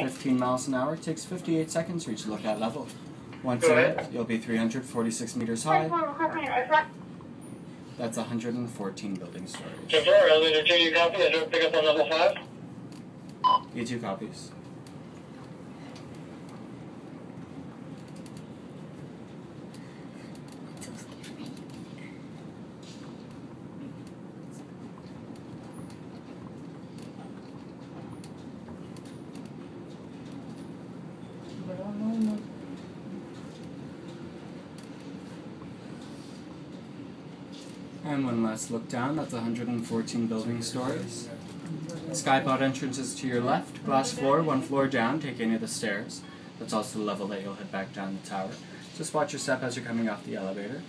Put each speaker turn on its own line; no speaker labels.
15 miles an hour. It takes 58 seconds to reach lookout level. Once in, you'll be 346 meters high. That's 114 building stories.
Elevator 2, you copy? I don't pick up on level 5.
E2 copies. And one last look down, that's 114 building stories. Skypod entrance is to your left, glass floor, one floor down, take any of the stairs. That's also the level that you'll head back down the tower. Just watch your step as you're coming off the elevator.